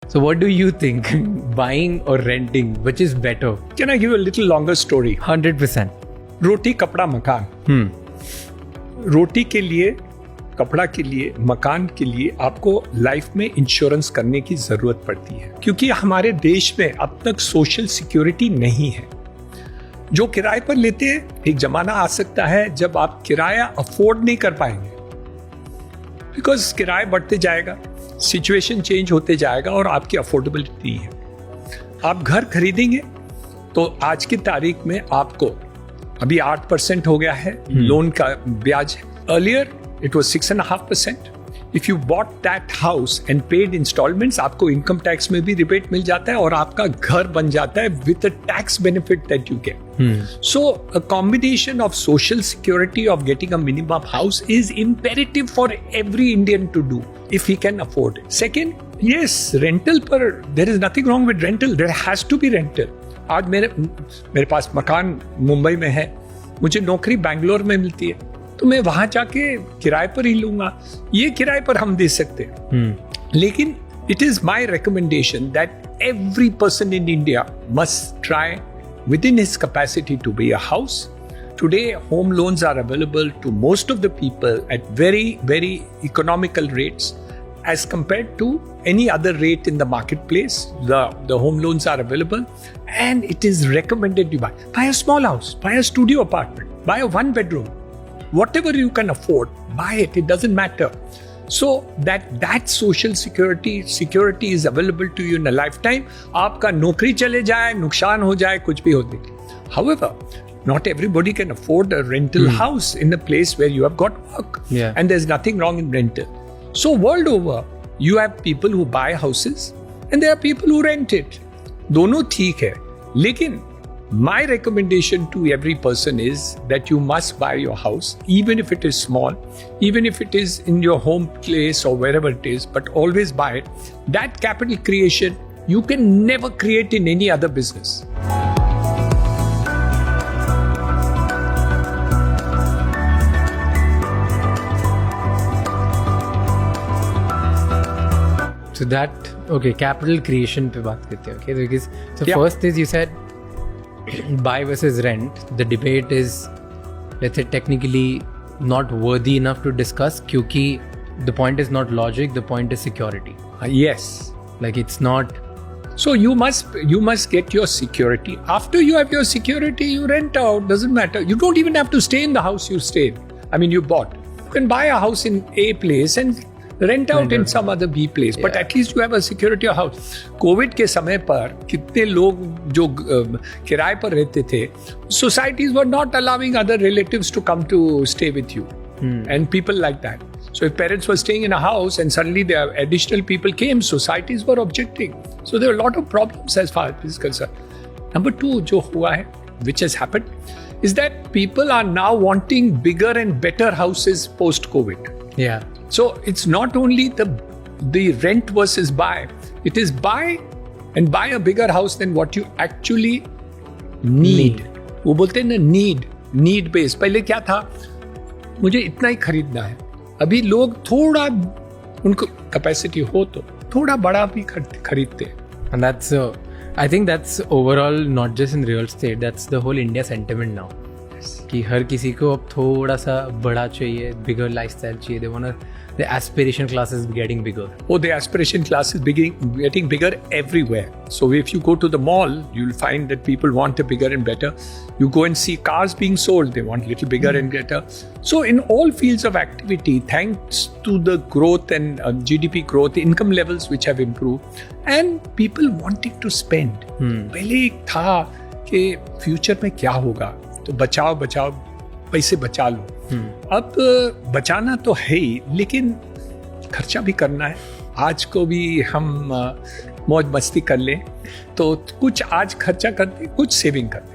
So what do you think? Buying or renting, which is better? Can I give you a little longer story? 100%. रोटी कपड़ा मकान. रोटी के लिए, कपड़ा के लिए, मकान के लिए आपको लाइफ में इंश्योरेंस करने की जरूरत पड़ती है, क्योंकि हमारे देश में अब तक सोशल सिक्योरिटी नहीं है. जो किराए पर लेते हैं, एक जमाना आ सकता है जब आप किराया अफोर्ड नहीं कर पाएंगे, बिकॉज किराया बढ़ते जाएगा, सिचुएशन चेंज होते जाएगा और आपकी अफोर्डेबिलिटी है. आप घर खरीदेंगे तो आज की तारीख में आपको अभी 8% हो गया है लोन का ब्याज. Earlier it was 6.5%. If you bought that house and paid installments, आपको इनकम टैक्स में भी रिबेट मिल जाता है और आपका घर बन जाता है with a tax benefit that you get. So a combination of social security of getting a minimum house is imperative for every Indian to do if he can afford it. Second, yes, rental पर there is nothing wrong with rental. There has to be rental. आज मेरे पास मकान मुंबई में है, मुझे नौकरी बैंगलोर में मिलती है, तो मैं वहां जाके किराए पर ही लूंगा. ये किराए पर हम दे सकते हैं. लेकिन it is my recommendation that every person in India must try within his capacity to buy a house. Today, home loans are available to most of the people at very, very economical rates as compared to any other rate in the marketplace. The home loans are available, and it is recommended you buy a small house, buy a studio apartment, buy a one bedroom, whatever you can afford, buy it. It doesn't matter. So that social security is available to you in a lifetime. आपका नौकरी चले जाए, नुकसान हो जाए, कुछ भी होते. However, not everybody can afford a rental house in a place where you have got work. Yeah. And there's nothing wrong in rental. So world over, you have people who buy houses and there are people who rent it. दोनों ठीक है, लेकिन my recommendation to every person is that you must buy your house, even if it is small, even if it is in your home place or wherever it is, but always buy it. That capital creation you can never create in any other business. So that, okay, capital creation पे बात करते हैं, okay? Because so Yeah. first is you said buy versus rent. The debate is, let's say, technically not worthy enough to discuss, क्योंकि the point is not logic, the point is security. Yes. Like it's not. So you must get your security. After you have your security, you rent out. Doesn't matter. You don't even have to stay in the house you stayed. I mean, you bought. You can buy a house in A place and rent out in some other B place. But at least you have a security of house. Covid के समय पर कितने लोग जो किराए पर रहते थे, societies were not allowing other relatives to come to stay with you. And people like that. So if parents were staying in a house and suddenly there additional people came, societies were objecting. So there were a lot of problems as far as this is concerned. Number two, जो हुआ है, which has happened, is that people are now wanting bigger and better houses post-COVID. Yeah. So it's not only the rent versus buy. It is buy and buy a bigger house than what you actually need. वो बोलते हैं ना need based. पहले क्या था, मुझे इतना ही खरीदना है. अभी लोग थोड़ा, उनको कैपेसिटी हो तो थोड़ा बड़ा भी खरीदते हैं. And that's I think that's overall not just in real estate, that's the whole India sentiment now. कि हर किसी को अब थोड़ा सा बड़ा चाहिए, bigger lifestyle चाहिए. They wanna, the aspiration class is getting bigger. Oh, the aspiration class is getting bigger everywhere. So if you go to the mall, you'll find that people want a bigger and better. You go and see cars being sold, they want a little bigger and better. So in all fields of activity, thanks to the growth and GDP growth, income levels which have improved, and people wanting to spend. पहले एक था कि future में क्या होगा, तो बचाओ पैसे बचा लो. अब बचाना तो है ही, लेकिन खर्चा भी करना है. आज को भी हम मौज मस्ती कर लें, तो कुछ आज खर्चा करते, कुछ सेविंग करते.